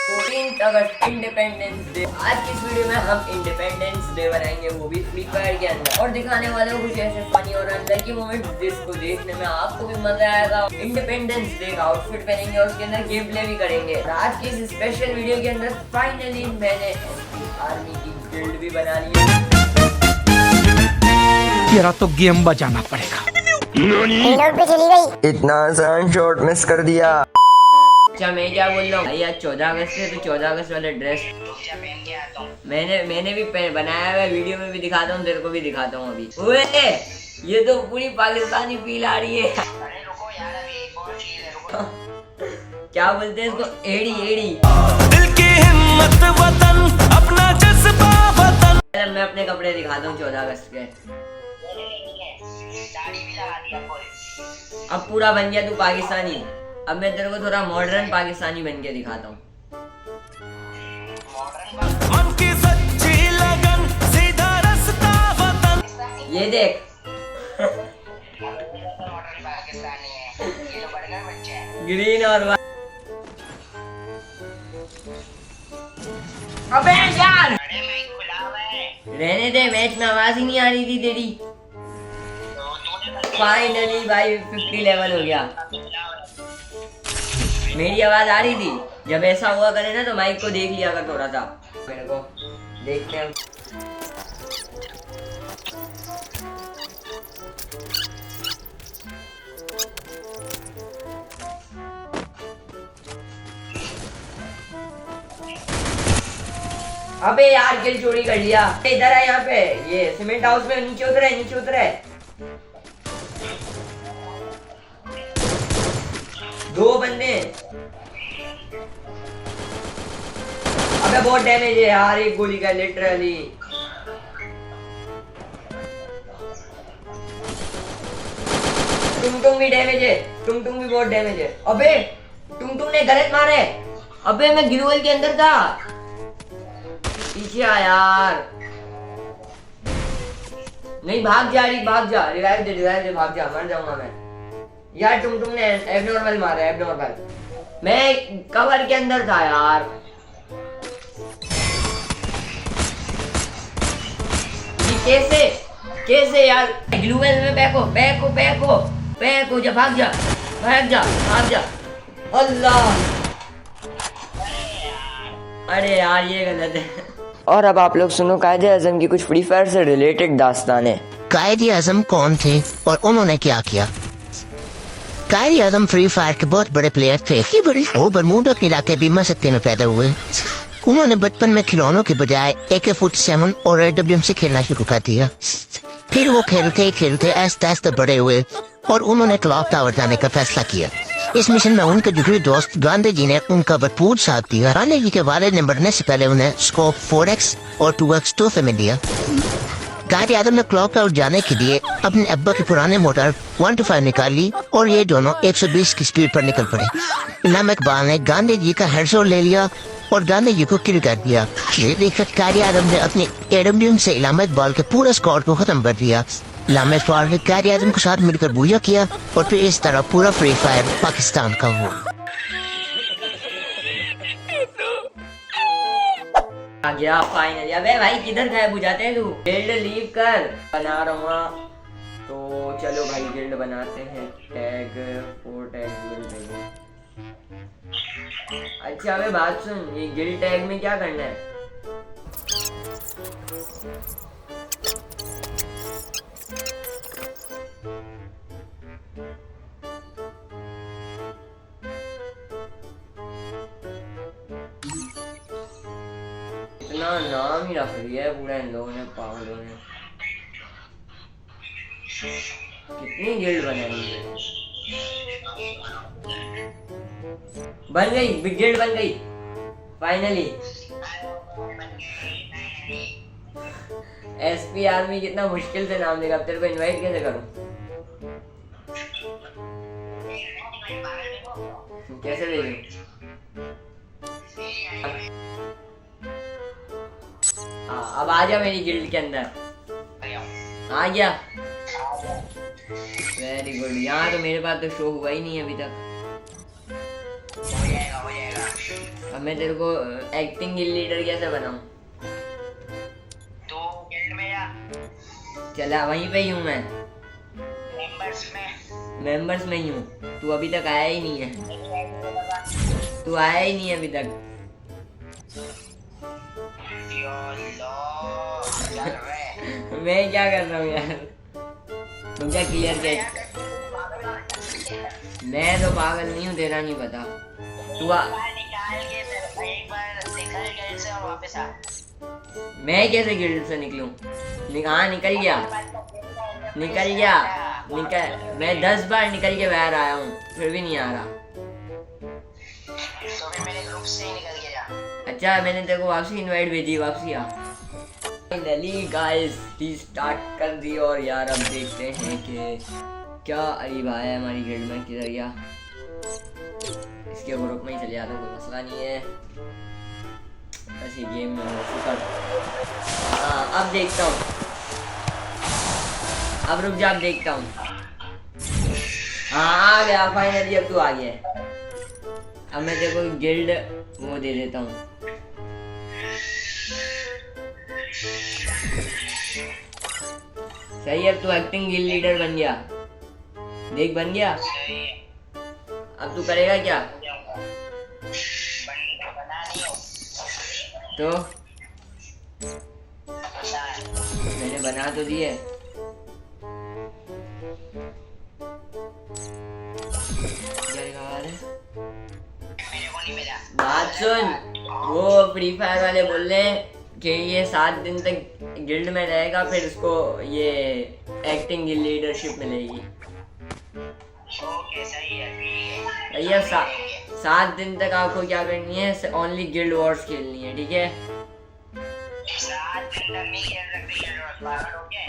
14 अगस्त independence day. आज की इस वीडियो में हम इंडिपेंडेंस डे बनाएंगे, वो भी फ्री फायर के अंदर, और दिखाने वाले हैं कुछ ऐसे फनी और अनलकी मोमेंट्स जिसको देखने में आपको भी मजा आएगा। इंडिपेंडेंस डे का आउटफिट पहनेंगे और उसके अंदर गेम प्ले भी करेंगे। आज की इस स्पेशल वीडियो के अंदर फाइनली मैंने आर्मी की गिल्ड भी बना ली है। तेरा तो गेम बजाना पड़ेगा। पे चली गई। इतना आसान शॉट मिस कर दिया। अच्छा मैं क्या बोल रहा हूँ भाई, आज 14 अगस्त है तो 14 अगस्त वाले ड्रेस मैंने भी बनाया हुआ है, वीडियो में भी दिखाता हूँ, तेरे को भी दिखाता हूँ अभी। ओए ये तो पूरी पाकिस्तानी फील आ रही है। क्या बोलते हैं इसको, एड़ी एड़ी। दिल की हिम्मत वतन, अपना जज्बा वतन। मैं अपने कपड़े दिखाता हूँ 14 अगस्त के। अब पूरा बन गया तू पाकिस्तानी। अब मैं तेरे को थोड़ा मॉडर्न पाकिस्तानी बन के दिखाता हूँ। मन की सच्ची लगन, सीधा रास्ता वतन। ये देख ग्रीन और अबे यार रहने दे, मैच में आवाज ही नहीं आ रही थी तेरी। फाइनली भाई 50 लेवल हो गया। मेरी आवाज आ रही थी। जब ऐसा हुआ करे ना तो माइक को देख लिया कर थोड़ा सा। मेरे को देखते हैं। अबे यार किल चोरी कर लिया। इधर है, यहाँ पे ये सीमेंट हाउस में नीचे उतरे, नीचे उतरे। दो बंदे। अबे बहुत डैमेज है यार एक गोली का, लिटरली। टुंगटुंग भी डैमेज है, टुंगटुंग भी बहुत डैमेज है। अबे टुंगटुंग ने गलत मारे। अबे मैं ग्लूवल के अंदर था। पीछे आ यार। नहीं भाग जा रही, भाग जा। रिवाइव दे, भाग जा, मर जाऊंगा मैं यार। टुंगटुंग ने एबनॉर्मल मारा, एबनॉर्मल। मैं कवर के अंदर था यार। ये कैसे यार। ग्लूवेल में बैक हो जा, भाग जा। अल्लाह, अरे यार ये गलत है। और अब आप लोग सुनो कायदे आजम की कुछ फ्री फायर से रिलेटेड दास्तानें। कायदे आजम कौन थे और उन्होंने क्या किया? कायदे आजम फ्री फायर के बहुत बड़े प्लेयर थे। वो बरमूडा के इलाके बीमा सत्ते में पैदा हुए। उन्होंने बचपन में खिलौनों के बजाय AK-47 और AWM से खेलना शुरू कर दिया। फिर वो खेलते आहिस्ता आहिस्ता बड़े हुए और उन्होंने क्लॉक टावर जाने का फैसला किया। इस मिशन में उनके जिगरी दोस्त गांधी जी ने उनका भरपूर साथ दिया। गांधी जी के वालिद ने बढ़ने से पहले उन्हें स्कोप 4X और 2X2 से मिल दिया। कायदे आजम ने क्लॉक टावर जाने के लिए अपने अब्बा की पुराने मोटर 125 निकाल ली और ये दोनों 120 की स्पीड पर निकल पड़े। इल्हाम इकबाल ने गांधी जी का हेडशॉट ले लिया और गांधी जी को किल कर दिया। ये देखकर कायदे आजम ने अपनी AWM से इल्हाम इकबाल के पूरे स्क्वाड को खत्म कर दिया। इल्हाम इकबाल ने कायदे आजम के साथ मिलकर बुया किया और फिर इस तरह पूरा फ्री फायर पाकिस्तान का हुआ। आ गया फाइनली। अबे भाई किधर गायब हो जाते हैं तू? गिल्ड लीव कर, बना रहा हूँ। तो चलो भाई गिल्ड बनाते हैं। Tag 4 tag guild. अच्छा अबे बात सुन, ये गिल्ड टैग में क्या करना है? इतना नाम ही रख लिया है पूरा इन लोगों ने, पागलों ने। कितनी गिल्ड बनाई है। बन गई, बिग गिल्ड बन गई फाइनली। SP आर्मी कितना मुश्किल से नाम देगा। अब तेरे को इनवाइट कैसे करूं? कैसे भेजूं? अब आ जा मेरी गिल्ड के अंदर। आ गया, वेरी गुड। यहाँ तो मेरे पास तो शो हुआ ही नहीं है अभी तक। अब मैं तेरे को एक्टिंग गिल्ड लीडर कैसे बनाऊं? तो गिल्ड में या चला वहीं पे ही हूँ मैं, मेंबर्स में ही हूँ। तू अभी तक आया ही नहीं है, तू आया ही नहीं है अभी तक। मैं क्या कर रहा हूँ यार, तुम क्या क्लियर क्या? मैं तो पागल नहीं हूँ, तेरा नहीं पता। तू निकाल के एक बार निकल गिल्ड से और वापस आ। मैं कैसे गिल्ड से निकलूं? हाँ निकल गया। मैं 10 बार निकल के बाहर आया हूँ, फिर भी नहीं आ रहा। तो फिर मेरे ग्रुप से ही निकल के जा। अच्छा मैंने तेरे को वापसी इनवाइट भेजी, वापसी आ। फाइनली गाइस स्टार्ट कर दी और यार अब देखते हैं कि क्या अरे भाई हमारी गिल्ड में किधर गया। इसके ग्रुप में ही चले जाता हूँ, कोई मसला नहीं है। ऐसी गेम में हो शुक्र। हाँ अब देखता हूँ, अब रुक जा, अब देखता हूँ। हाँ आ गया फाइनली, अब तू आ गया। अब मैं तेरे को गिल्ड वो दे देता हूँ। सही है, अब तू एक्टिंग गिल्ड लीडर बन गया। देख बन गया। अब तू करेगा क्या? तो मैंने बना तो दिए। बात सुन, वो फ्री फायर वाले बोल रहे हैं कि ये 7 दिन तक गिल्ड में रहेगा, फिर उसको ये एक्टिंग गिल्ड लीडरशिप मिलेगी। ओके सही है, भैया 7 दिन तक आपको क्या करनी है? ओनली गिल्ड वॉर्स खेलनी है, ठीक है? 7 दिन तक नहीं खेल सकते गिल्ड वॉर्स, पागल हो गए?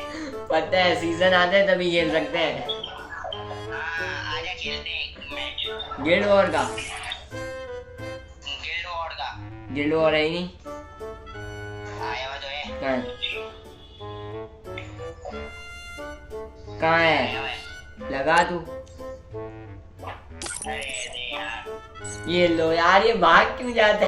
पता है, सीजन आते हैं तभी खेल सकते हैं हाँ आजा खेलते हैं मैच। गिल्ड वॉर का। गिल्ड गिल्ड वॉर का वॉर है ही नहीं। आया हुआ तो है। कहाँ है? लगा तू। ये लो यार, ये भाग क्यों जाता है?